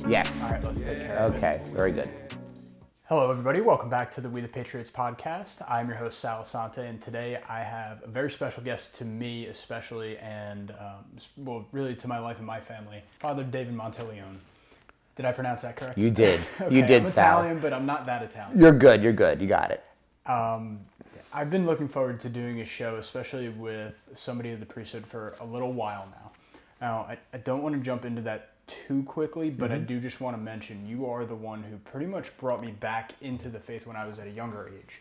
Yes. All right, let's take care of it. Okay, very good. Hello, everybody. Welcome back to the We the Patriots Podcast. I'm your host, Sal Assante, and today I have a very special guest to me especially, and really to my life and my family, Father David Monteleone. Did I pronounce that correct? You did. Okay, You did, I'm Sal. Italian, but I'm not that Italian. You're good. You got it. I've been looking forward to doing a show, especially with somebody of the priesthood, for a little while now. Now, I don't want to jump into that too quickly, but I do just want to mention you are the one who pretty much brought me back into the faith when I was at a younger age.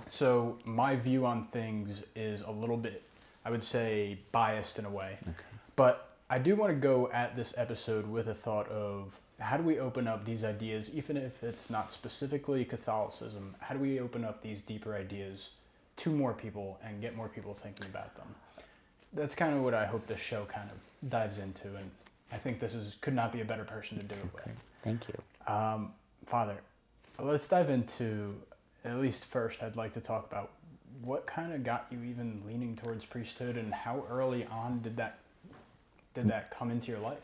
So my view on things is a little bit, I would say, biased in a way. Okay. But I do want to go at this episode with a thought of how do we open up these ideas, even if it's not specifically Catholicism, how do we open up these deeper ideas to more people and get more people thinking about them? That's kind of what I hope this show kind of dives into, and I think could not be a better person to do it with. Thank you. Father, let's dive into, at least first, I'd like to talk about what kind of got you even leaning towards priesthood, and how early on did that come into your life?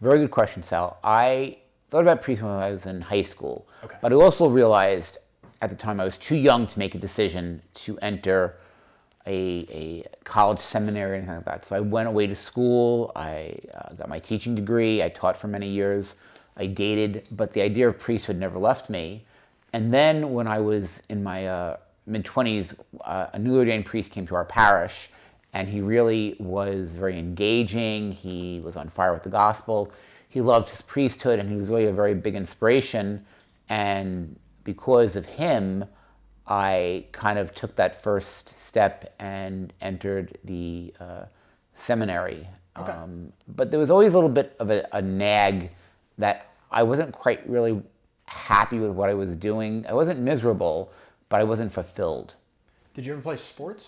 Very good question, Sal. I thought about priesthood when I was in high school, Okay. but I also realized at the time I was too young to make a decision to enter a college seminary or anything like that. So I went away to school. I got my teaching degree. I taught for many years. I dated, but the idea of priesthood never left me. And then when I was in my mid-20s, a newly ordained priest came to our parish, and he really was very engaging. He was on fire with the gospel. He loved his priesthood, and he was really a very big inspiration. And because of him, I kind of took that first step and entered the seminary. Okay. But there was always a little bit of a nag that I wasn't quite really happy with what I was doing. I wasn't miserable, but I wasn't fulfilled. Did you ever play sports?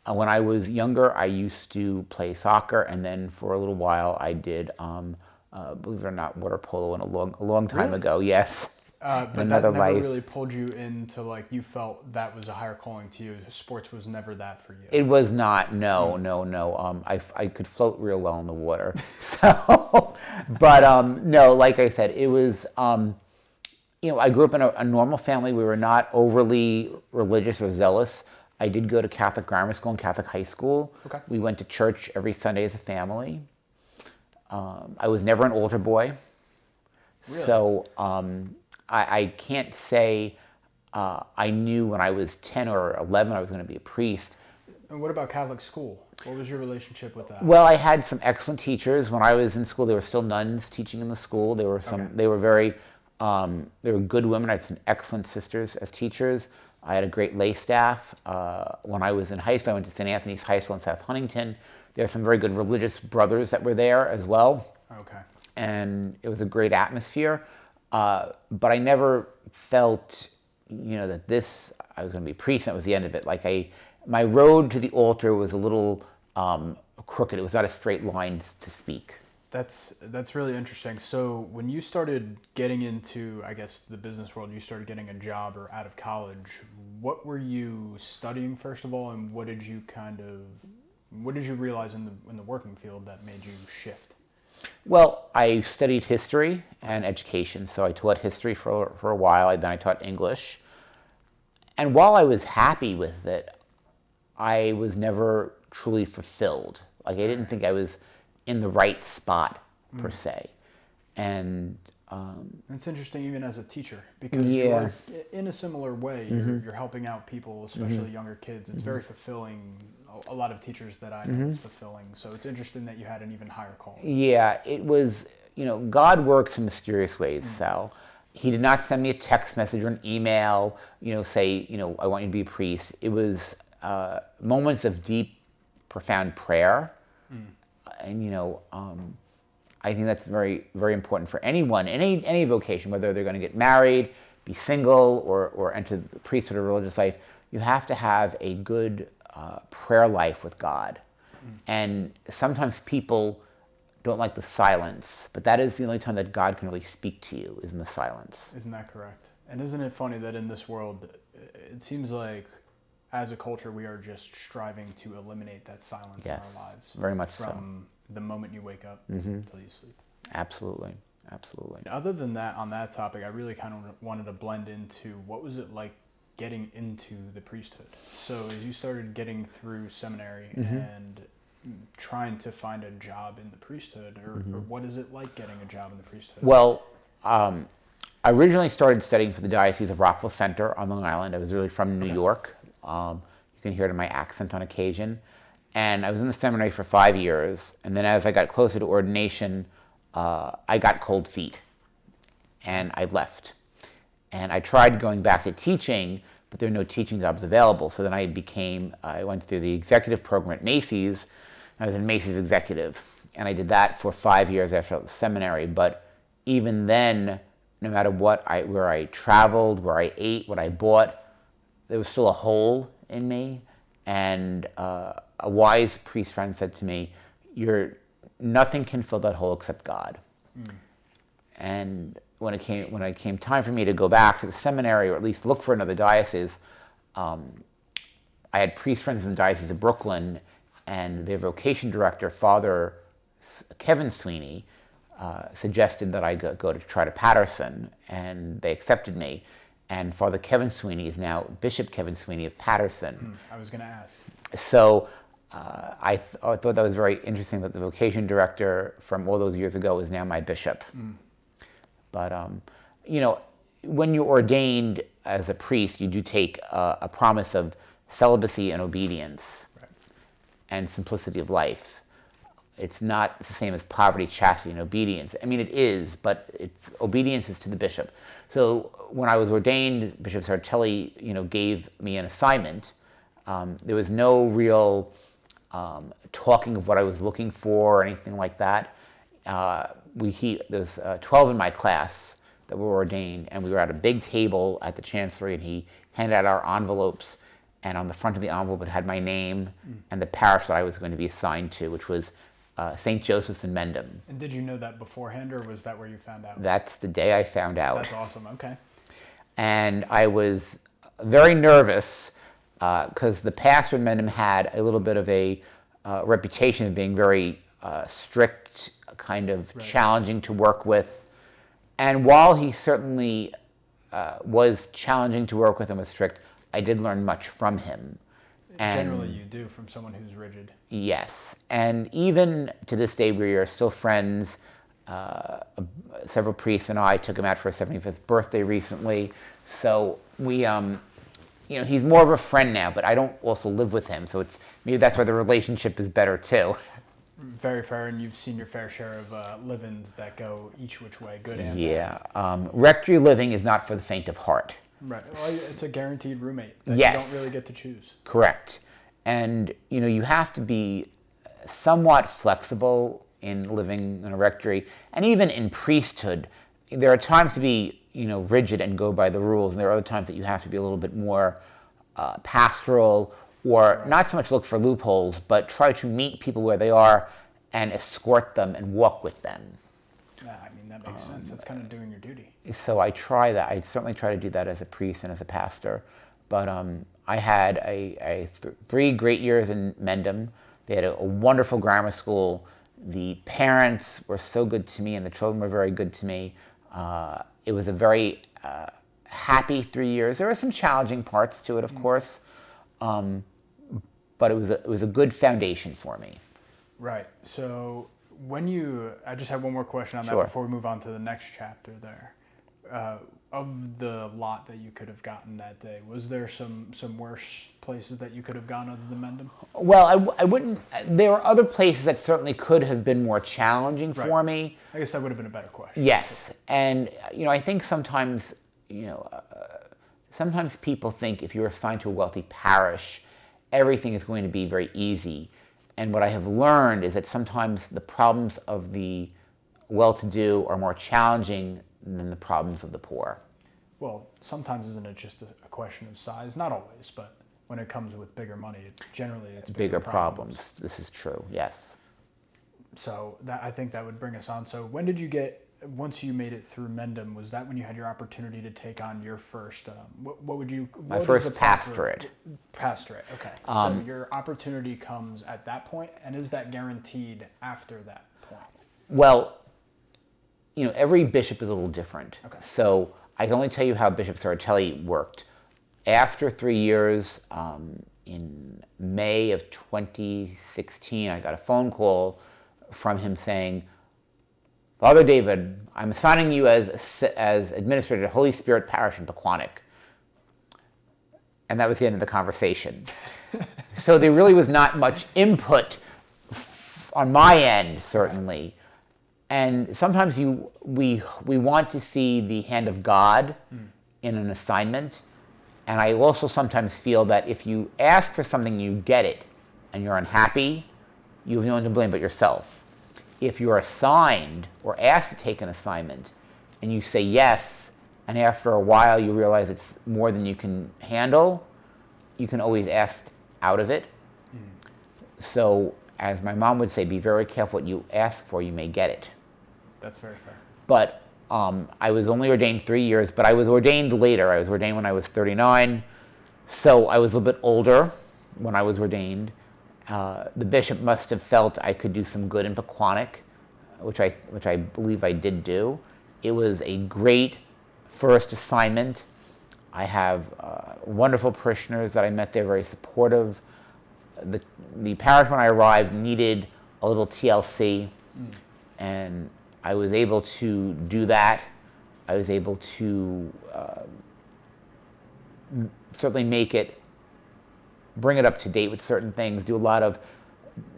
When I was younger, I used to play soccer, and then for a little while I did, believe it or not, water polo in a long time ago. Yes. But that never really pulled you into, like, you felt that was a higher calling to you. Sports was never that for you. It was not. No. I could float real well in the water. So, but no, like I said, it was. I grew up in a normal family. We were not overly religious or zealous. I did go to Catholic grammar school and Catholic high school. Okay. We went to church every Sunday as a family. I was never an altar boy. Really? So I can't say I knew when I was 10 or 11 I was going to be a priest. And what about Catholic school? What was your relationship with that? Well, I had some excellent teachers. When I was in school, there were still nuns teaching in the school. There were some. Okay. They were very. They were good women. I had some excellent sisters as teachers. I had a great lay staff. When I was in high school, I went to St. Anthony's High School in South Huntington. There were some very good religious brothers that were there as well. Okay. And it was a great atmosphere. But I never felt, that I was going to be a priest, and that was the end of it. Like my road to the altar was a little crooked. It was not a straight line to speak. That's really interesting. So when you started getting into, I guess, the business world, you started getting a job or out of college, what were you studying first of all, and what did you realize in the working field that made you shift? Well, I studied history and education, so I taught history for a while, then I taught English. And while I was happy with it, I was never truly fulfilled. Like, I didn't think I was in the right spot, per se. And it's interesting even as a teacher, because you're, in a similar way, you're helping out people, especially younger kids. It's very fulfilling. A lot of teachers that I know, it's fulfilling. So it's interesting that you had an even higher call. Yeah, it was, God works in mysterious ways, Sal. He did not send me a text message or an email, say, I want you to be a priest. It was moments of deep, profound prayer. And, I think that's very, very important for anyone, any vocation, whether they're going to get married, be single, or enter the priesthood or religious life. You have to have a good prayer life with God. And sometimes people don't like the silence, but that is the only time that God can really speak to you, is in the silence. Isn't that correct? And isn't it funny that in this world, it seems like as a culture, we are just striving to eliminate that silence in our lives. Very much so. From the moment you wake up until you sleep. Absolutely. Absolutely. Other than that, on that topic, I really kind of wanted to blend into what was it like getting into the priesthood. So as you started getting through seminary and trying to find a job in the priesthood, or what is it like getting a job in the priesthood? Well, I originally started studying for the Diocese of Rockville Centre on Long Island. I was really from New York. You can hear it in my accent on occasion. And I was in the seminary for 5 years. And then as I got closer to ordination, I got cold feet. And I left. And I tried going back to teaching, but there were no teaching jobs available. So then I went through the executive program at Macy's. I was in Macy's executive. And I did that for 5 years after the seminary. But even then, no matter where I traveled, where I ate, what I bought, there was still a hole in me. And a wise priest friend said to me, nothing can fill that hole except God. And when it came time for me to go back to the seminary, or at least look for another diocese, I had priest friends in the Diocese of Brooklyn, and their vocation director, Father Kevin Sweeney, suggested that I go to try to Paterson, and they accepted me. And Father Kevin Sweeney is now Bishop Kevin Sweeney of Paterson. I was going to ask. So I thought that was very interesting that the vocation director from all those years ago is now my bishop. But, when you're ordained as a priest, you do take a promise of celibacy and obedience and simplicity of life. It's not the same as poverty, chastity, and obedience. I mean, it is, but obedience is to the bishop. So when I was ordained, Bishop Sartelli, gave me an assignment. There was no real talking of what I was looking for or anything like that. There's 12 in my class that were ordained, and we were at a big table at the chancellery, and he handed out our envelopes, and on the front of the envelope it had my name and the parish that I was going to be assigned to, which was St. Joseph's in Mendham. And did you know that beforehand, or was that where you found out? That's the day I found out. That's awesome. Okay. And I was very nervous because the pastor in Mendham had a little bit of a reputation of being very strict, kind of challenging to work with. And while he certainly was challenging to work with and was strict, I did learn much from him. And generally you do from someone who's rigid. Yes. And even to this day, we are still friends. Several priests and I took him out for his 75th birthday recently. So we, he's more of a friend now, but I don't also live with him. So maybe that's why the relationship is better too. Very fair, and you've seen your fair share of live-ins that go each which way, good and bad. Yeah. Rectory living is not for the faint of heart. Right. Well, it's a guaranteed roommate that Yes. you don't really get to choose. Correct. And, you have to be somewhat flexible in living in a rectory. And even in priesthood, there are times to be, rigid and go by the rules. And there are other times that you have to be a little bit more pastoral, or not so much look for loopholes, but try to meet people where they are and escort them and walk with them. Yeah, I mean, that makes sense. That's kind of doing your duty. So I try that. I certainly try to do that as a priest and as a pastor. But I had 3 great years in Mendham. They had a wonderful grammar school. The parents were so good to me, and the children were very good to me. It was a very happy 3 years. There were some challenging parts to it, of course, but it was a good foundation for me. Right. So I just have one more question on that before we move on to the next chapter there. Of the lot that you could have gotten that day, was there some worse places that you could have gone other than Mendham? Well, I wouldn't. There were other places that certainly could have been more challenging for me. I guess that would have been a better question. Yes, and I think sometimes sometimes people think if you're assigned to a wealthy parish, everything is going to be very easy. And what I have learned is that sometimes the problems of the well-to-do are more challenging than the problems of the poor. Well, sometimes isn't it just a question of size? Not always, but when it comes with bigger money, generally it's bigger problems. This is true, yes. So I think that would bring us on. So when did you once you made it through Mendham, was that when you had your opportunity to take on your first, my first pastorate. Pastorate, okay. So your opportunity comes at that point, and is that guaranteed after that point? Well, every bishop is a little different. Okay. So I can only tell you how Bishop Saratelli worked. After 3 years, in May of 2016, I got a phone call from him saying, Father David, I'm assigning you as administrator of Holy Spirit Parish in Pequannock. And that was the end of the conversation. So there really was not much input on my end, certainly. And sometimes we want to see the hand of God in an assignment. And I also sometimes feel that if you ask for something, you get it, and you're unhappy, you have no one to blame but yourself. If you're assigned or asked to take an assignment, and you say yes, and after a while you realize it's more than you can handle, you can always ask out of it. So, as my mom would say, be very careful what you ask for, you may get it. That's very fair. But I was only ordained 3 years, but I was ordained later. I was ordained when I was 39, so I was a little bit older when I was ordained. The bishop must have felt I could do some good in Pequannock, which I believe I did do. It was a great first assignment. I have wonderful parishioners that I met there, very supportive. The parish when I arrived needed a little TLC, and I was able to do that. I was able to certainly bring it up to date with certain things, do a lot of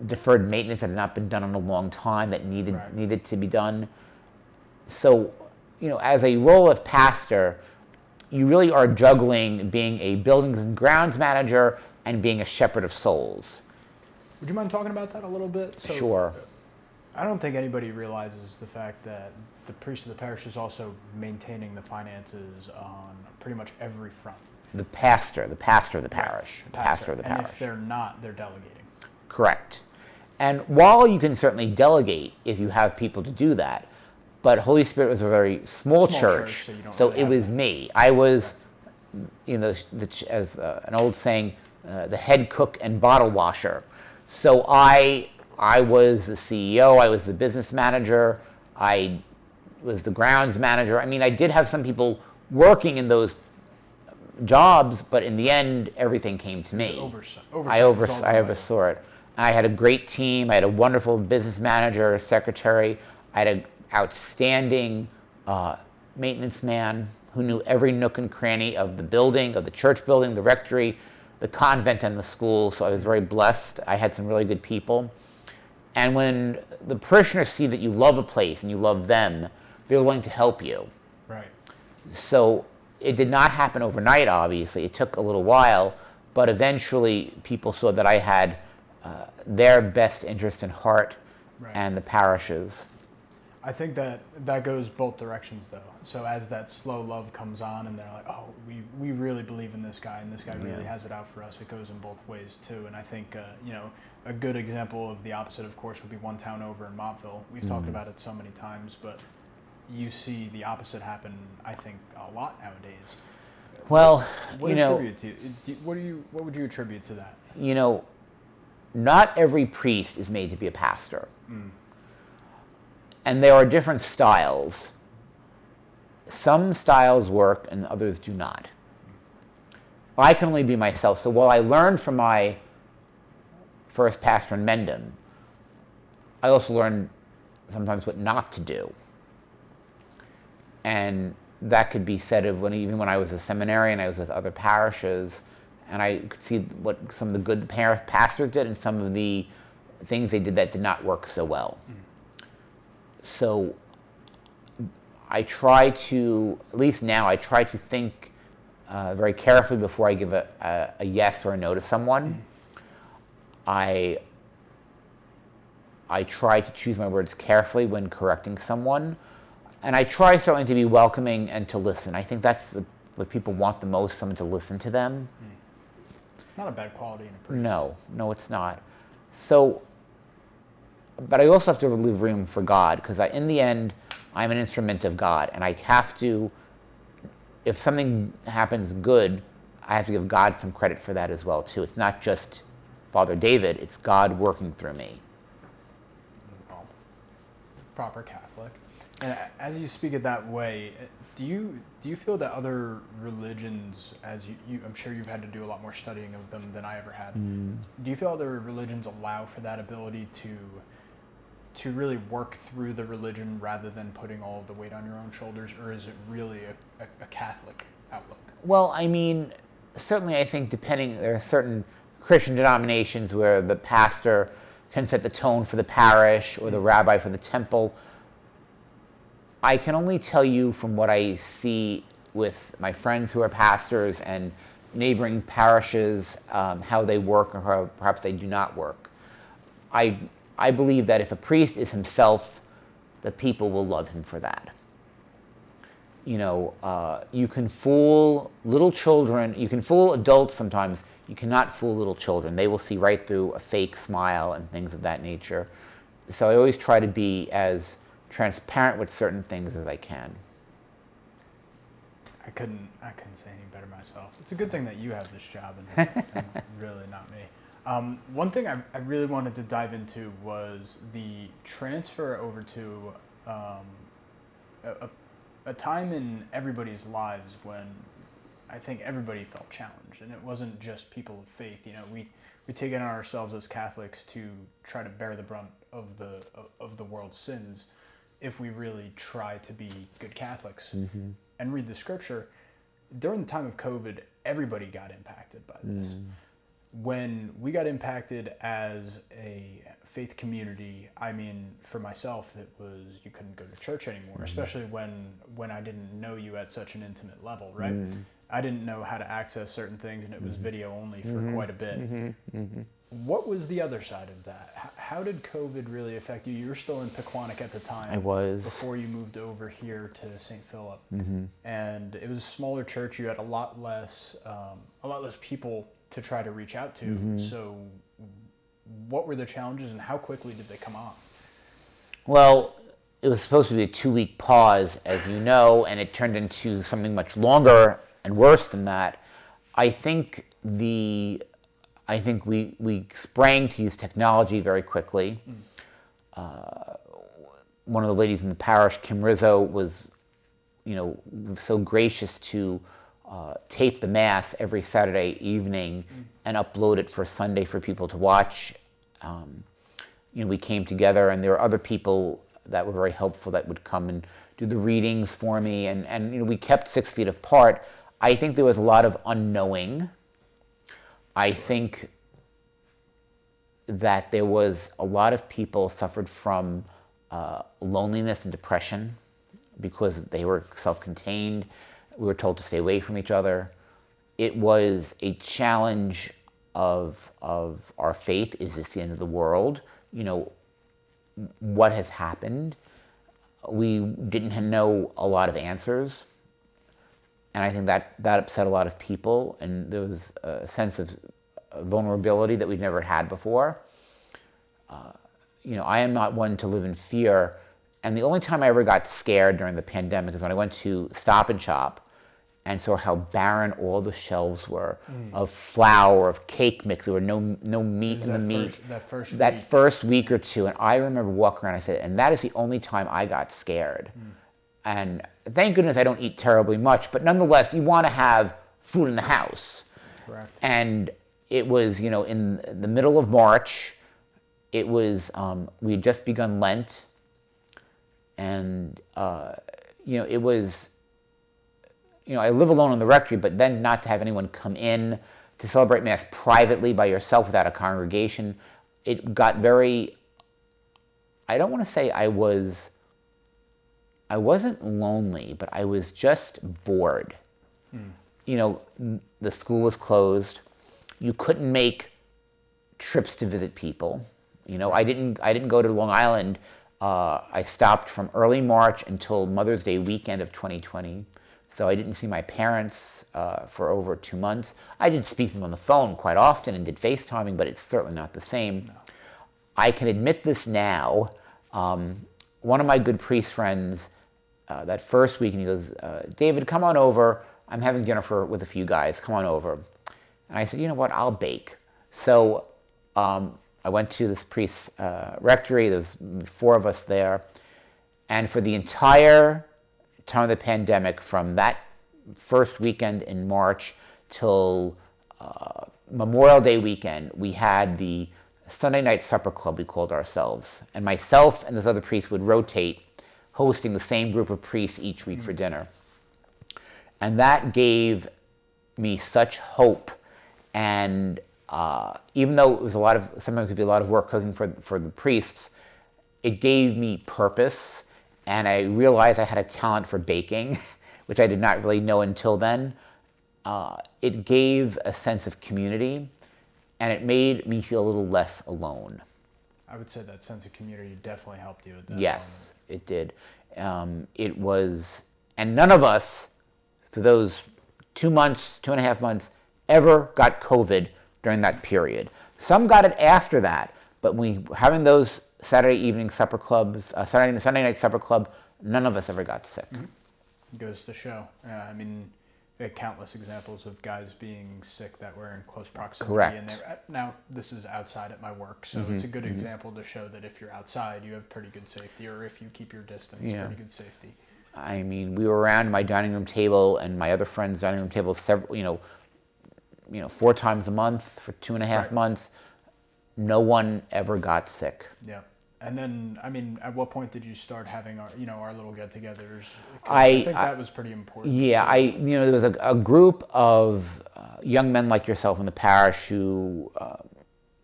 deferred maintenance that had not been done in a long time that needed to be done. So, as a role of pastor, you really are juggling being a buildings and grounds manager and being a shepherd of souls. Would you mind talking about that a little bit? So, sure. I don't think anybody realizes the fact that the priest of the parish is also maintaining the finances on pretty much every front. The pastor of the parish. The pastor of the parish. And if they're not, they're delegating. Correct. And while you can certainly delegate if you have people to do that, but Holy Spirit was a very small church, so really it was me. I was, as an old saying, the head cook and bottle washer. So I was the CEO, I was the business manager, I was the grounds manager. I mean, I did have some people working in those jobs, but in the end, everything came to me. I oversaw it. I had a great team. I had a wonderful business manager, secretary. I had an outstanding maintenance man who knew every nook and cranny of the building, of the church building, the rectory, the convent, and the school. So I was very blessed. I had some really good people. And when the parishioners see that you love a place and you love them, they're willing to help you. Right. So it did not happen overnight, obviously. It took a little while, but eventually people saw that I had their best interest in heart and the parishes. I think that goes both directions, though. So as that slow love comes on and they're like, oh, we really believe in this guy and this guy really has it out for us, it goes in both ways, too. And I think, a good example of the opposite, of course, would be one town over in Montville. We've talked about it so many times, but you see the opposite happen, I think, a lot nowadays. Well, what would you attribute to that? Not every priest is made to be a pastor. And there are different styles. Some styles work and others do not. I can only be myself. So while I learned from my first pastor in Mendham, I also learned sometimes what not to do. And that could be said of even when I was a seminarian, I was with other parishes, and I could see what some of the good pastors did and some of the things they did that did not work so well. So I try to, at least now, I try to think very carefully before I give a yes or a no to someone. I try to choose my words carefully when correcting someone. And I try certainly to be welcoming and to listen. I think that's what people want the most, someone to listen to them. Not a bad quality in a priest. No, it's not. So, but I also have to leave room for God, because in the end, I'm an instrument of God, and I have to, if something happens good, I have to give God some credit for that as well, too. It's not just Father David, it's God working through me. Well, proper Catholic. And as you speak it that way, do you feel that other religions, as I'm sure you've had to do a lot more studying of them than I ever had, do you feel other religions allow for that ability to really work through the religion rather than putting all of the weight on your own shoulders, or is it really a Catholic outlook? Well, I mean, certainly I think there are certain Christian denominations where the pastor can set the tone for the parish or the rabbi for the temple. I can only tell you from what I see with my friends who are pastors and neighboring parishes, how they work or how perhaps they do not work. I believe that if a priest is himself, the people will love him for that. You can fool little children, you can fool adults sometimes, you cannot fool little children. They will see right through a fake smile and things of that nature. So I always try to be as transparent with certain things as I can. I couldn't say any better myself. It's a good thing that you have this job and really not me. One thing I really wanted to dive into was the transfer over to a time in everybody's lives when I think everybody felt challenged, and it wasn't just people of faith. We take it on ourselves as Catholics to try to bear the brunt of the world's sins if we really try to be good Catholics and read the scripture. During the time of COVID, everybody got impacted by this. When we got impacted as a faith community, I mean, for myself, it was you couldn't go to church anymore, especially when I didn't know you at such an intimate level, right? I didn't know how to access certain things, and it was video only for quite a bit. What was the other side of that? How did COVID really affect you? You were still in Pequannock at the time. I was. Before you moved over here to St. Philip. And it was a smaller church. You had a lot less people to try to reach out to. So what were the challenges and how quickly did they come on? Well, it was supposed to be a 2-week pause, as you know, and it turned into something much longer and worse than that. I think we sprang to use technology very quickly. One of the ladies in the parish, Kim Rizzo, was so gracious to tape the Mass every Saturday evening and upload it for Sunday for people to watch. We came together, and there were other people that were very helpful that would come and do the readings for me, and we kept 6 feet apart. I think there was a lot of unknowing. I think that there was a lot of people suffered from loneliness and depression because they were self-contained. We were told to stay away from each other. It was a challenge of our faith. Is this the end of the world? What has happened? We didn't know a lot of answers. And I think that upset a lot of people, and there was a sense of vulnerability that we'd never had before. I am not one to live in fear, and the only time I ever got scared during the pandemic is when I went to Stop and Shop and saw how barren all the shelves were of flour, of cake mix. There were no meat in the meat. That first week or two, and I remember walking around. I said, and that is the only time I got scared. And thank goodness I don't eat terribly much, but nonetheless, you want to have food in the house. Correct. And it was, in the middle of March. It was, we had just begun Lent, and it was, I live alone in the rectory, but then not to have anyone come in to celebrate Mass privately by yourself without a congregation, it got very, I don't want to say I wasn't lonely, but I was just bored. The school was closed. You couldn't make trips to visit people. I didn't go to Long Island. I stopped from early March until Mother's Day weekend of 2020. So I didn't see my parents for over 2 months. I did speak to them on the phone quite often and did FaceTiming, but it's certainly not the same. No. I can admit this now. One of my good priest friends, that first week, and he goes, David, come on over. I'm having dinner with a few guys. Come on over. And I said, you know what? I'll bake. So I went to this priest's rectory. There's 4 of us there. And for the entire time of the pandemic, from that first weekend in March till Memorial Day weekend, we had the Sunday night supper club, we called ourselves. And myself and this other priest would rotate, hosting the same group of priests each week for dinner. And that gave me such hope. And even though it was sometimes it could be a lot of work cooking for the priests, it gave me purpose. And I realized I had a talent for baking, which I did not really know until then. It gave a sense of community, and it made me feel a little less alone. I would say that sense of community definitely helped you at that Yes, it did. It was, and none of us, for those 2.5 months, ever got COVID during that period. Some got it after that, but having those Saturday evening supper clubs, Sunday night supper club, none of us ever got sick. Mm-hmm. Goes to show. I mean, there are countless examples of guys being sick that were in close proximity. Correct. And now, this is outside at my work, so it's a good example to show that if you're outside, you have pretty good safety, or if you keep your distance, pretty good safety. I mean, we were around my dining room table and my other friend's dining room table 4 times a month for 2.5 months. No one ever got sick. Yeah. And then, I mean, at what point did you start having our little get-togethers? I think that was pretty important. Yeah, there was a group of young men like yourself in the parish who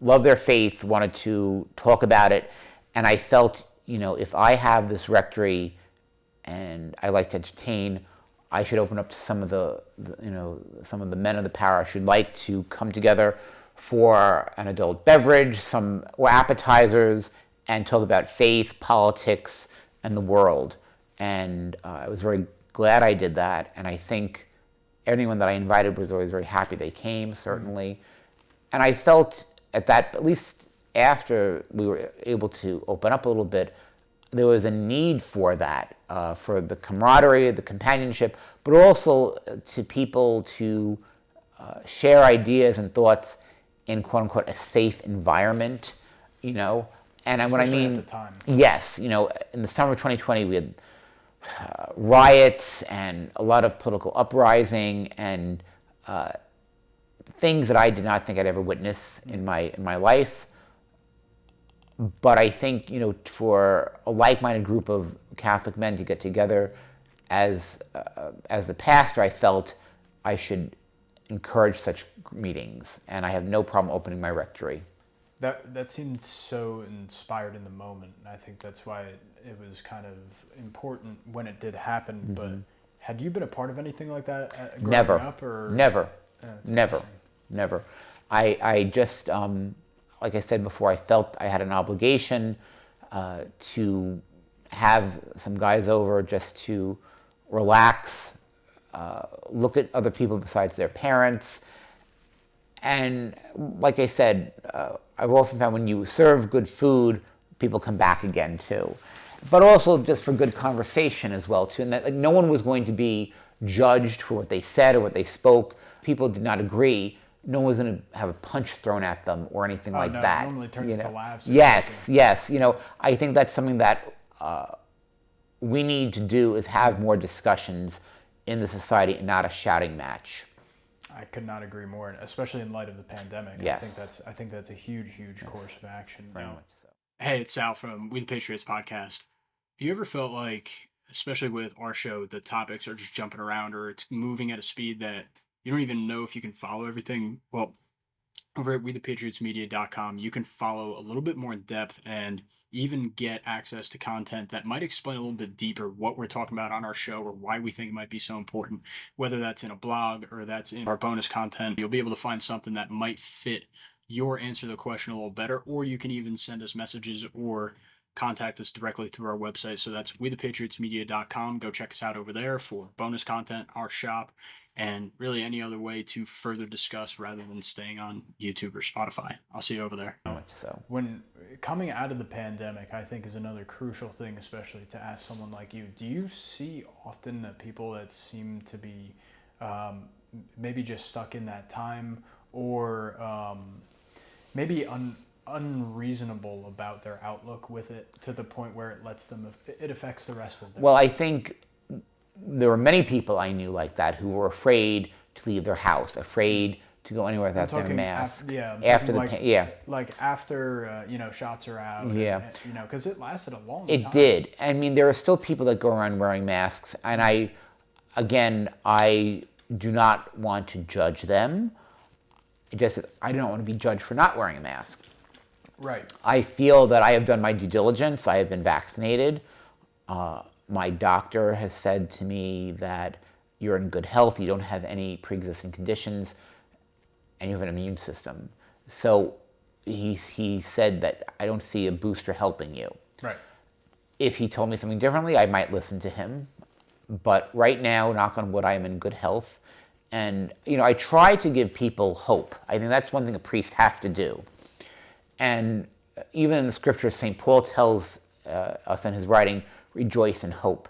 loved their faith, wanted to talk about it, and I felt, if I have this rectory and I like to entertain, I should open up to some of the men of the parish who'd like to come together for an adult beverage, or appetizers, and talk about faith, politics, and the world. And I was very glad I did that. And I think anyone that I invited was always very happy they came, certainly. And I felt at least after we were able to open up a little bit, there was a need for that, for the camaraderie, the companionship, but also to people to share ideas and thoughts in quote unquote a safe environment, And when I mean, at the time. Yes, in the summer of 2020, we had riots and a lot of political uprising and things that I did not think I'd ever witness in my life. But I think, for a like-minded group of Catholic men to get together, as the pastor, I felt I should encourage such meetings, and I have no problem opening my rectory. That seemed so inspired in the moment, and I think that's why it was kind of important when it did happen. Mm-hmm. But had you been a part of anything like that growing up? Or? Never. I just, like I said before, I felt I had an obligation to have some guys over just to relax, look at other people besides their parents. And like I said, I've often found when you serve good food, people come back again too. But also just for good conversation as well too. And that no one was going to be judged for what they said or what they spoke. People did not agree. No one was going to have a punch thrown at them or anything that. It normally turns to laughs. Yes. I think that's something that we need to do, is have more discussions in the society and not a shouting match. I could not agree more, especially in light of the pandemic. Yes. I think that's a huge course of action. Very much so. Hey, it's Sal from We the Patriots Podcast. Have you ever felt like, especially with our show, the topics are just jumping around or it's moving at a speed that you don't even know if you can follow everything? Well, over at WethePatriotsMedia.com, you can follow a little bit more in depth and even get access to content that might explain a little bit deeper what we're talking about on our show or why we think it might be so important. Whether that's in a blog or that's in our bonus content, you'll be able to find something that might fit your answer to the question a little better, or you can even send us messages or contact us directly through our website. So that's WethePatriotsMedia.com. Go check us out over there for bonus content, our shop, and really any other way to further discuss rather than staying on YouTube or Spotify. I'll see you over there. Very much so. When coming out of the pandemic, I think is another crucial thing, especially to ask someone like you. Do you see often that people that seem to be maybe just stuck in that time, or maybe unreasonable about their outlook with it to the point where it affects the rest of them? Well, I think there were many people I knew like that who were afraid to leave their house, afraid to go anywhere without their mask. After shots are out. Yeah. Because it lasted a long time. It did. I mean, there are still people that go around wearing masks, and I do not want to judge them. I don't want to be judged for not wearing a mask. Right. I feel that I have done my due diligence. I have been vaccinated. My doctor has said to me that you're in good health, you don't have any pre-existing conditions, and you have an immune system. So he said that I don't see a booster helping you. Right. If he told me something differently, I might listen to him. But right now, knock on wood, I am in good health. And, I try to give people hope. I think that's one thing a priest has to do. And even in the scriptures, St. Paul tells us in his writing, rejoice in hope.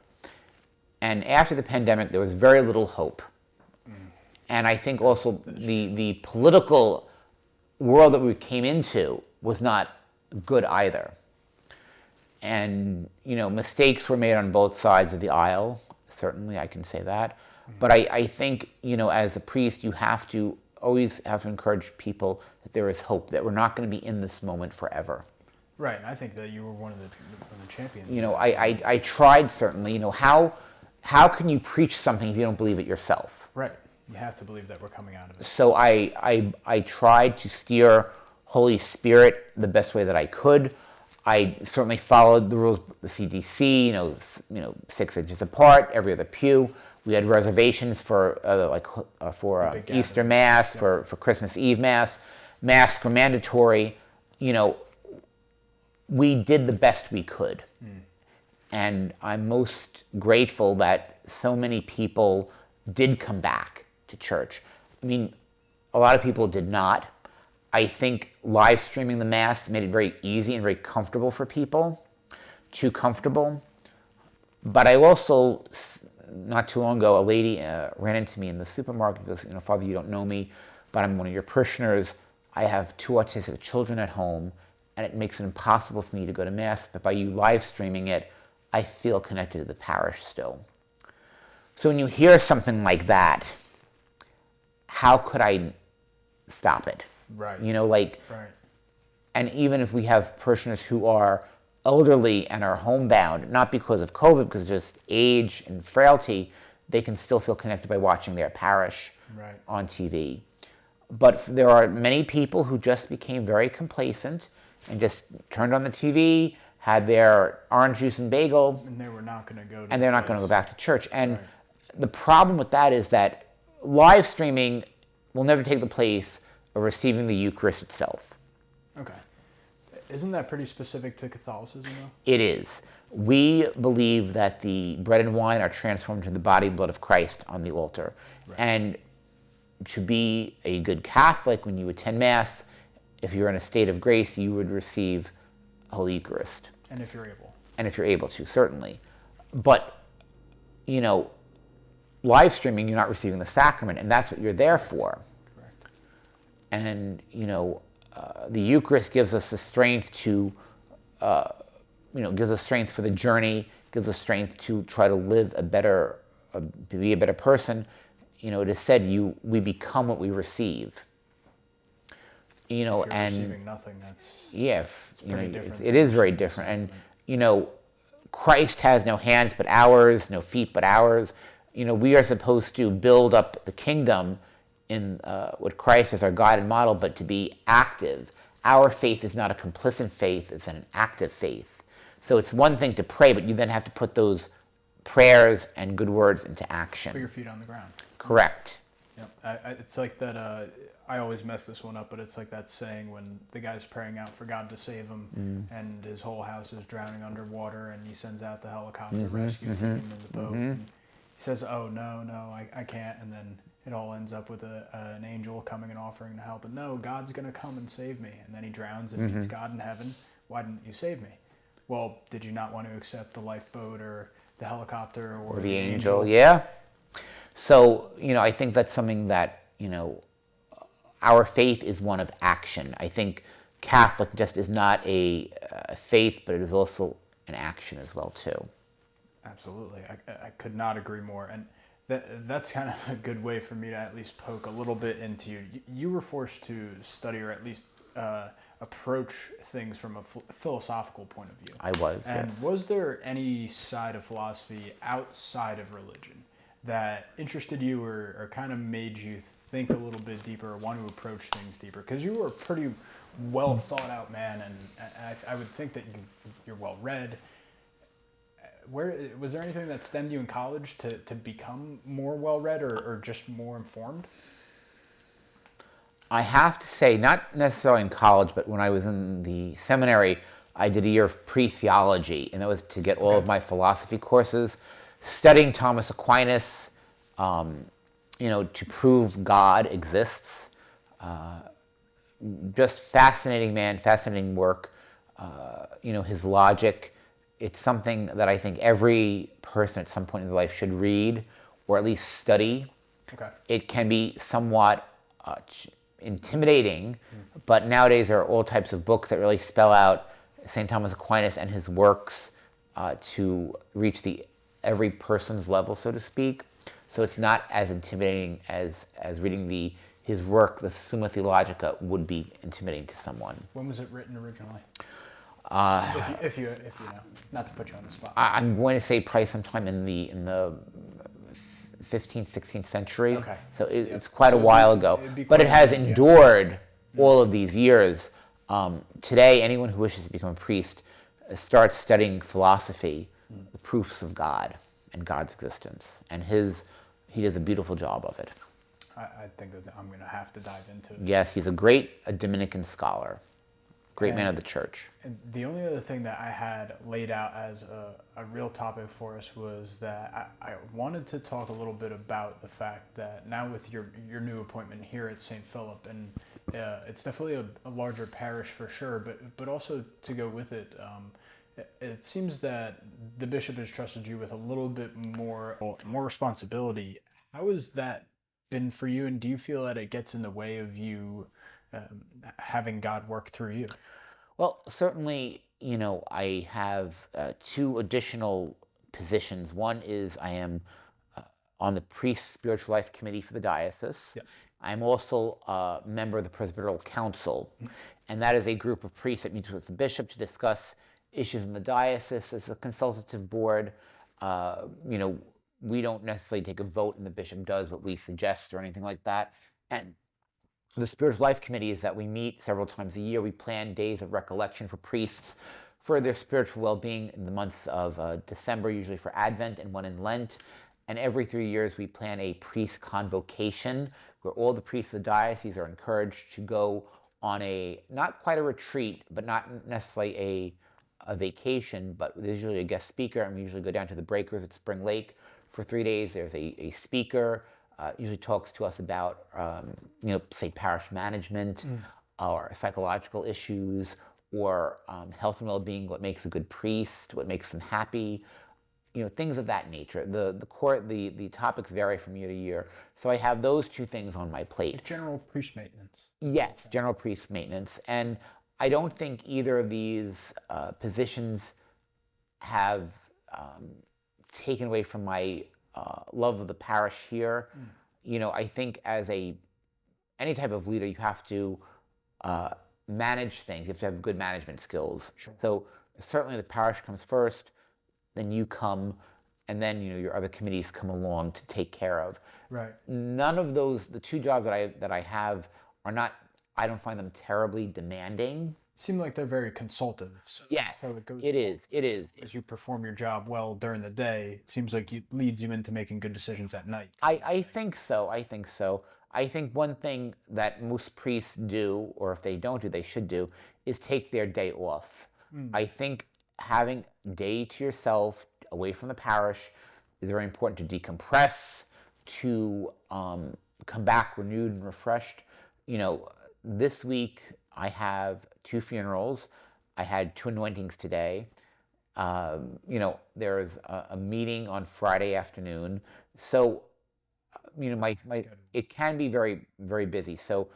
And after the pandemic, there was very little hope. And I think also the political world that we came into was not good either. And, mistakes were made on both sides of the aisle. Certainly, I can say that. But I think, as a priest, you always have to encourage people that there is hope, that we're not going to be in this moment forever. Right, and I think that you were one of the champions. I tried, certainly. How can you preach something if you don't believe it yourself? Right, you have to believe that we're coming out of it. So I tried to steer Holy Spirit the best way that I could. I certainly followed the rules, the CDC, 6 inches apart, every other pew. We had reservations for Easter Mass, for Christmas Eve Mass. Masks were mandatory. We did the best we could. And I'm most grateful that so many people did come back to church. I mean, a lot of people did not. I think live streaming the Mass made it very easy and very comfortable for people. Too comfortable. But I also, not too long ago, a lady ran into me in the supermarket and goes, Father, you don't know me, but I'm one of your parishioners. I have 2 autistic children at home, and it makes it impossible for me to go to Mass. But by you live streaming it, I feel connected to the parish still. So when you hear something like that, how could I stop it? Right. Right. And even if we have parishioners who are elderly and are homebound, not because of COVID, because of just age and frailty, they can still feel connected by watching their parish on TV. But there are many people who just became very complacent and just turned on the TV, had their orange juice and bagel, and they were not going to go. And they're not going to go back to church. And the problem with that is that live streaming will never take the place of receiving the Eucharist itself. Okay. Isn't that pretty specific to Catholicism, though? It is. We believe that the bread and wine are transformed into the body and blood of Christ on the altar. Right. And to be a good Catholic, when you attend Mass, if you're in a state of grace, you would receive Holy Eucharist. And if you're able. And if you're able to, certainly. But, live streaming, you're not receiving the sacrament, and that's what you're there for. Correct. And, the Eucharist gives us the strength to, gives us strength for the journey, gives us strength to try to live to be a better person. It is said, we become what we receive. If you're receiving nothing, it is very different. And, Christ has no hands but ours, no feet but ours. We are supposed to build up the kingdom in with Christ as our guide and model, but to be active. Our faith is not a complicit faith, it's an active faith. So it's one thing to pray, but you then have to put those prayers and good words into action. Put your feet on the ground. Correct. Yep. It's like that, I always mess this one up, but it's like that saying when the guy's praying out for God to save him, and his whole house is drowning underwater, and he sends out the helicopter rescue team and the boat. And he says, oh, no, I can't. And then it all ends up with an angel coming and offering to help. And no, God's going to come and save me. And then he drowns and meets God in heaven. Why didn't you save me? Well, did you not want to accept the lifeboat or the helicopter or the angel? Yeah. So, I think that's something that, our faith is one of action. I think Catholic just is not a faith, but it is also an action as well too. Absolutely. I could not agree more. And that's kind of a good way for me to at least poke a little bit into you. You were forced to study, or at least approach things from a philosophical point of view. I was, And yes. was there any side of philosophy outside of religion that interested you, or kind of made you think a little bit deeper, or want to approach things deeper? Because you were a pretty well thought out man, and I would think that you're well read. Where was there anything that stemmed you in college to become more well read, or just more informed? I have to say, not necessarily in college, but when I was in the seminary, I did a year of pre-theology, and that was to get all of my philosophy courses, studying Thomas Aquinas, to prove God exists. Just fascinating man, fascinating work. His logic. It's something that I think every person at some point in their life should read, or at least study. Okay. It can be somewhat intimidating, but nowadays there are all types of books that really spell out St. Thomas Aquinas and his works to reach every person's level, so to speak. So it's not as intimidating as reading his work, the Summa Theologica, would be intimidating to someone. When was it written originally? If you know, not to put you on the spot. I'm going to say probably sometime in the 15th, 16th century. Okay. So it's quite a while ago. But it has endured all of these years. Today, anyone who wishes to become a priest starts studying philosophy, the proofs of God and God's existence. And he does a beautiful job of it. I think that I'm going to have to dive into it. Yes, he's a Dominican scholar. Great man of the church. And the only other thing that I had laid out as a real topic for us was that I wanted to talk a little bit about the fact that now with your new appointment here at St. Philip, and it's definitely a larger parish for sure, but also to go with it, it seems that the bishop has trusted you with a little bit more responsibility. How has that been for you, and do you feel that it gets in the way of you having God work through you? Well, certainly, I have two additional positions. One is I am on the Priest Spiritual Life Committee for the diocese. Yep. I'm also a member of the Presbyteral Council, and that is a group of priests that meets with the bishop to discuss issues in the diocese. As a consultative board, we don't necessarily take a vote, and the bishop does what we suggest or anything like that. And the Spiritual Life Committee is that we meet several times a year. We plan days of recollection for priests for their spiritual well-being in the months of December, usually for Advent, and one in Lent. And every 3 years, we plan a priest convocation where all the priests of the diocese are encouraged to go on not quite a retreat, but not necessarily a vacation, but there's usually a guest speaker, and we usually go down to the breakers at Spring Lake for 3 days. There's a speaker. Usually talks to us about, say, parish management, or psychological issues, or health and well-being, what makes a good priest, what makes them happy, things of that nature. The topics vary from year to year. So I have those two things on my plate. General priest maintenance. Yes, general priest maintenance. And I don't think either of these positions have taken away from my love of the parish here. I think as any type of leader, you have to manage things. You have to have good management skills. Sure. So certainly the parish comes first, then you come, and then your other committees come along to take care of. Right. None of the two jobs that I have are not. I don't find them terribly demanding. Seem like they're very consultative. So Yes, it is. As you perform your job well during the day, it seems like it leads you into making good decisions at night. I think so. I think one thing that most priests do, or if they don't do, they should do, is take their day off. I think having a day to yourself, away from the parish, is very important to decompress, to come back renewed and refreshed. This week I have 2 funerals. I had 2 anointings today. There's a meeting on Friday afternoon. So, it can be very, very busy. So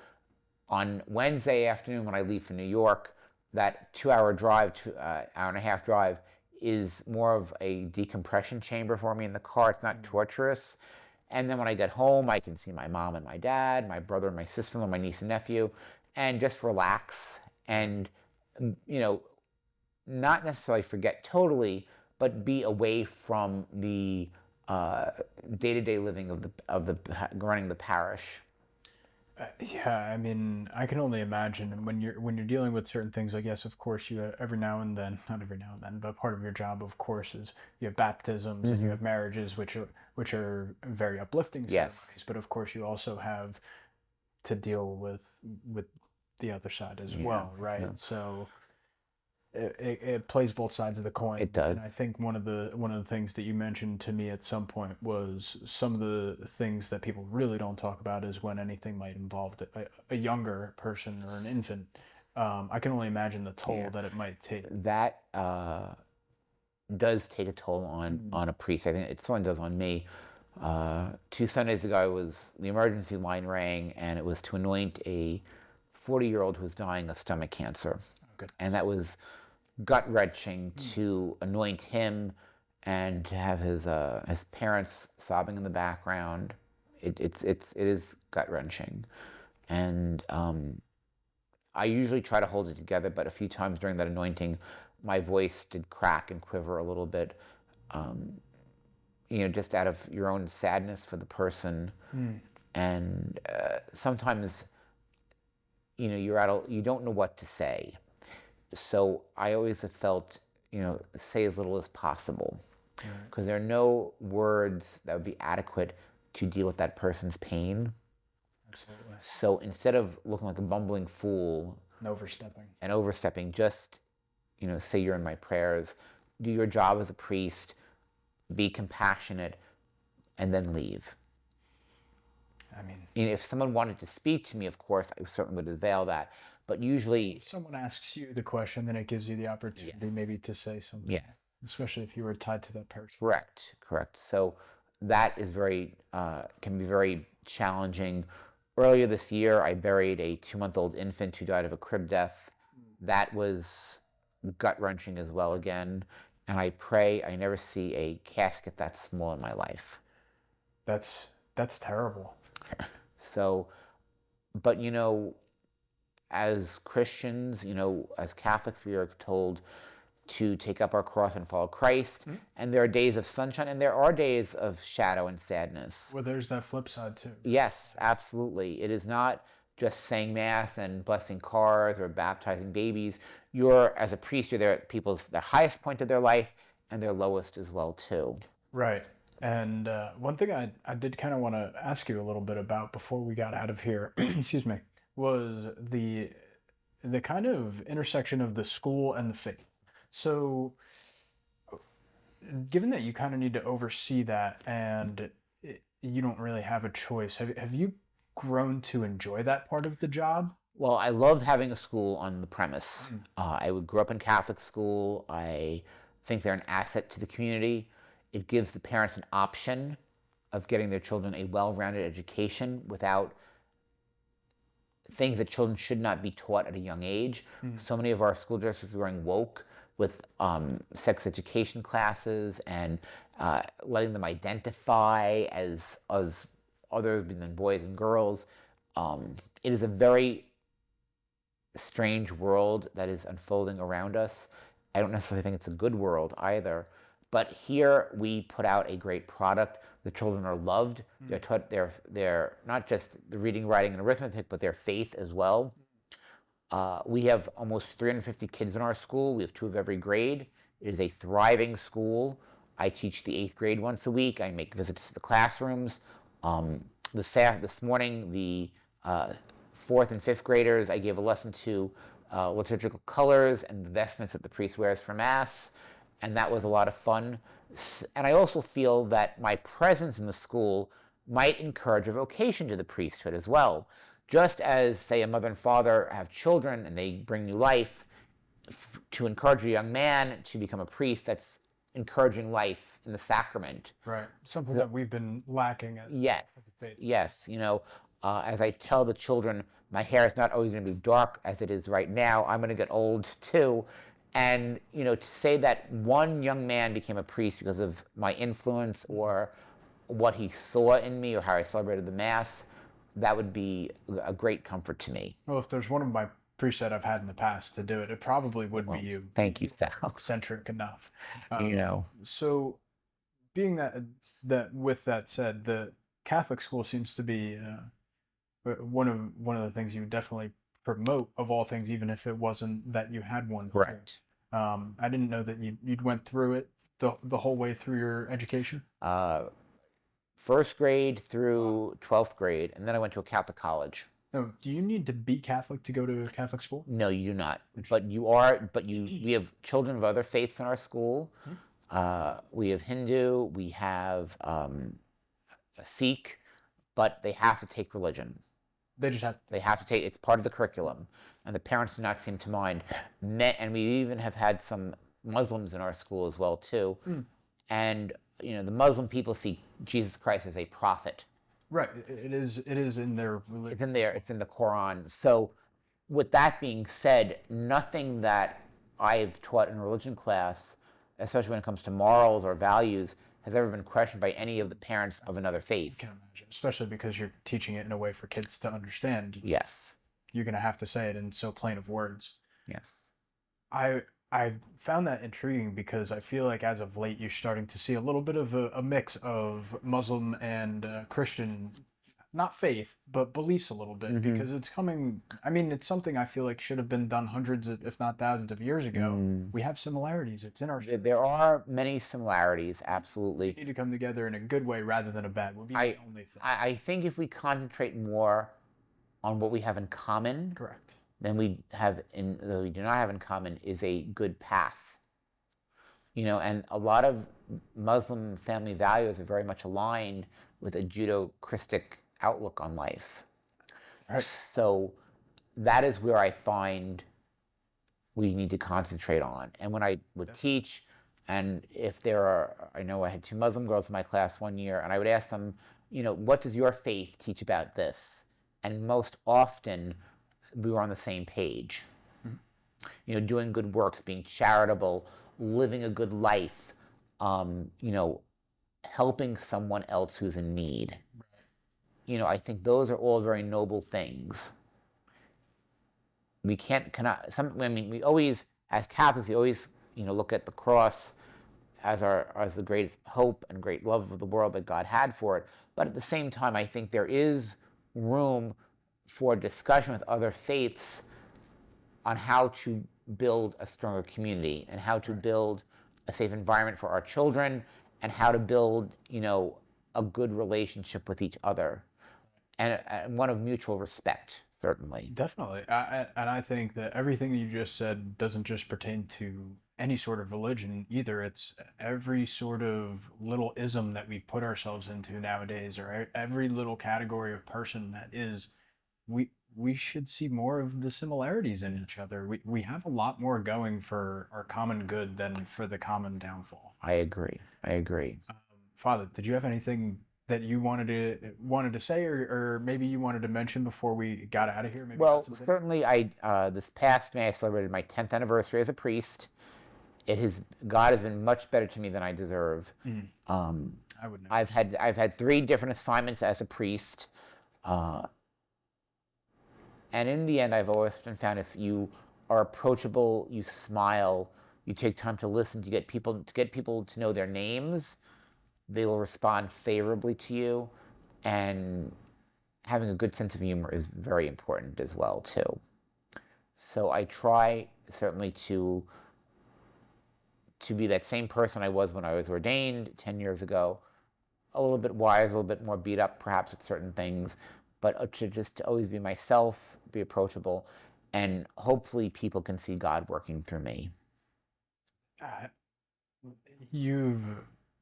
On Wednesday afternoon when I leave for New York, that 2-hour drive, hour and a half drive, is more of a decompression chamber for me in the car. It's not torturous. And then when I get home, I can see my mom and my dad, my brother and my sister-in-law, my niece and nephew, and just relax and, not necessarily forget totally, but be away from the day-to-day living of the running the parish. Yeah, I mean, I can only imagine when you're dealing with certain things. I guess, of course, you every now and then, not every now and then, but part of your job, of course, is you have baptisms and you have marriages, which are very uplifting ceremonies. Yes. But of course, you also have to deal with the other side as well, right? Yeah. So it plays both sides of the coin. It does. And I think one of the things that you mentioned to me at some point was some of the things that people really don't talk about is when anything might involve a younger person or an infant. I can only imagine the toll that it might take. That does take a toll on a priest. I think it certainly does on me. 2 Sundays ago, the emergency line rang, and it was to anoint a 40-year-old who was dying of stomach cancer. Okay. And that was gut-wrenching to anoint him and to have his parents sobbing in the background. It is gut-wrenching. And I usually try to hold it together, but a few times during that anointing, my voice did crack and quiver a little bit, just out of your own sadness for the person. And sometimes, you don't know what to say. So I always have felt, say as little as possible, because there are no words that would be adequate to deal with that person's pain. Absolutely. So instead of looking like a bumbling fool And overstepping, just, say you're in my prayers, do your job as a priest, be compassionate, and then leave. I mean, if someone wanted to speak to me, of course, I certainly would avail that. But usually, if someone asks you the question, then it gives you the opportunity maybe to say something. Yeah. Especially if you were tied to that person. Correct. So that is can be very challenging. Earlier this year, I buried a 2-month-old infant who died of a crib death. That was gut-wrenching as well again. And I pray I never see a casket that small in my life. That's terrible. So, but as Christians, as Catholics, we are told to take up our cross and follow Christ. And there are days of sunshine and there are days of shadow and sadness. Well, there's that flip side too. Yes, absolutely. It is not just saying mass and blessing cars or baptizing babies. As a priest, you're there at their highest point of their life and their lowest as well too. Right. And one thing I did kind of want to ask you a little bit about before we got out of here, excuse me, was the kind of intersection of the school and the faith. So, given that you kind of need to oversee that and you don't really have a choice, have you grown to enjoy that part of the job? Well, I love having a school on the premise. I grew up in Catholic school. I think they're an asset to the community. It gives the parents an option of getting their children a well-rounded education without things that children should not be taught at a young age. So many of our school districts are going woke with sex education classes and letting them identify as other than boys and girls. It is a very strange world that is unfolding around us. I don't necessarily think it's a good world either. But here we put out a great product. The children are loved. They're taught their not just the reading, writing, and arithmetic, but their faith as well. We have almost 350 kids in our school. We have 2 of every grade. It is a thriving school. I teach the 8th grade once a week. I make visits to the classrooms. This morning, the 4th and 5th graders, I gave a lesson to liturgical colors and the vestments that the priest wears for Mass. And that was a lot of fun. And I also feel that my presence in the school might encourage a vocation to the priesthood as well. Just as, say, a mother and father have children and they bring new life, to encourage a young man to become a priest, that's encouraging life in the sacrament. Right. Something that we've been lacking at. Yes. As I tell the children, My hair is not always going to be dark as it is right now. I'm going to get old too. And, to say that one young man became a priest because of my influence or what he saw in me or how I celebrated the Mass, that would be a great comfort to me. Well, if there's one of my priests that I've had in the past to do it, it probably would be you. Thank you, Sal. Eccentric enough. So, being that with that said, the Catholic school seems to be one of the things you would definitely promote of all things, even if it wasn't that you had one. Correct. I didn't know that you'd went through it the whole way through your education. First grade through 12th grade, and then I went to a Catholic college. No, do you need to be Catholic to go to a Catholic school? No, you do not. But we have children of other faiths in our school. We have Hindu, we have a Sikh, but they have to take religion. They have to take, it's part of the curriculum. And the parents do not seem to mind. And we even have had some Muslims in our school as well, too. And, the Muslim people see Jesus Christ as a prophet. Right. It is in their religion. It's in there. It's in the Quran. So with that being said, nothing that I've taught in religion class, especially when it comes to morals or values, has ever been questioned by any of the parents of another faith. I can imagine, especially because you're teaching it in a way for kids to understand. Yes. You're going to have to say it in so plain of words. Yes. I found that intriguing because I feel like as of late you're starting to see a little bit of a mix of Muslim and Christian, not faith, but beliefs a little bit, because it's coming. I mean, it's something I feel like should have been done hundreds, if not thousands of years ago. We have similarities. It's in our. There are many similarities, absolutely. We need to come together in a good way rather than a bad. Would be the only thing. I think if we concentrate more on what we have in common. Correct. Then we do not have in common is a good path. And a lot of Muslim family values are very much aligned with a Judeo-Christic outlook on life. Right. So that is where I find we need to concentrate on. And when I would teach, and if I know I had 2 Muslim girls in my class one year, and I would ask them, what does your faith teach about this? And most often, we were on the same page. Doing good works, being charitable, living a good life, helping someone else who's in need. Right. I think those are all very noble things. We we always, as Catholics, we always, look at the cross as the greatest hope and great love of the world that God had for it. But at the same time, I think there is room for discussion with other faiths on how to build a stronger community and how to build a safe environment for our children and how to build, a good relationship with each other and one of mutual respect, certainly. Definitely. And I think that everything that you just said doesn't just pertain to any sort of religion either. It's every sort of little ism that we've put ourselves into nowadays, or every little category of person that is. We should see more of the similarities in each other. We have a lot more going for our common good than for the common downfall. I agree. Father, did you have anything that you wanted to say, or maybe you wanted to mention before we got out of here? Maybe well, certainly, this past May I celebrated my 10th anniversary as a priest. God has been much better to me than I deserve. I would know. I've had 3 different assignments as a priest. And in the end, I've always found if you are approachable, you smile, you take time to listen, to get people to know their names, they will respond favorably to you. And having a good sense of humor is very important as well, too. So I try certainly to be that same person I was when I was ordained 10 years ago, a little bit wise, a little bit more beat up perhaps with certain things, but to just always be myself, be approachable, and hopefully people can see God working through me. You've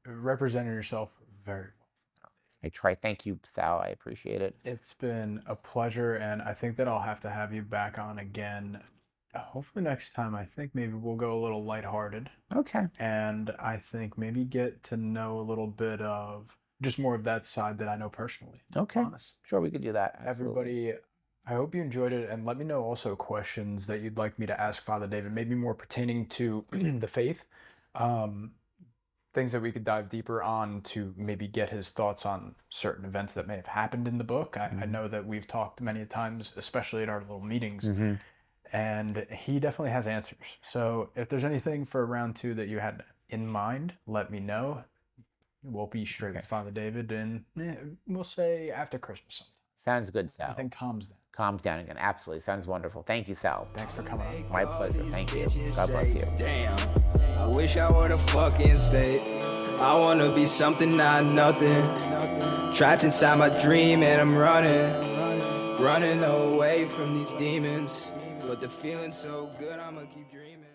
represented yourself very well. I try. Thank you, Sal. I appreciate it. It's been a pleasure, and I think that I'll have to have you back on again. Hopefully next time, I think maybe we'll go a little lighthearted. Okay. And I think maybe get to know a little bit of just more of that side that I know personally. Okay. Honest. Sure, we could do that. Absolutely. Everybody, I hope you enjoyed it, and let me know also questions that you'd like me to ask Father David, maybe more pertaining to the faith, things that we could dive deeper on to maybe get his thoughts on certain events that may have happened in the book. I know that we've talked many times, especially at our little meetings, and he definitely has answers. So if there's anything for round 2 that you had in mind, let me know. We'll be straight with Father David, and we'll say after Christmas sometime. Sounds good, Sal. I think calms down. Calms down again. Absolutely. Sounds wonderful. Thank you, Sal. Thanks for coming on. My pleasure. Thank you. God bless you. Damn, I wish I were the fucking state. I wanna be something, not nothing. Trapped inside my dream and I'm running away from these demons. But the feeling's so good, I'ma keep dreaming.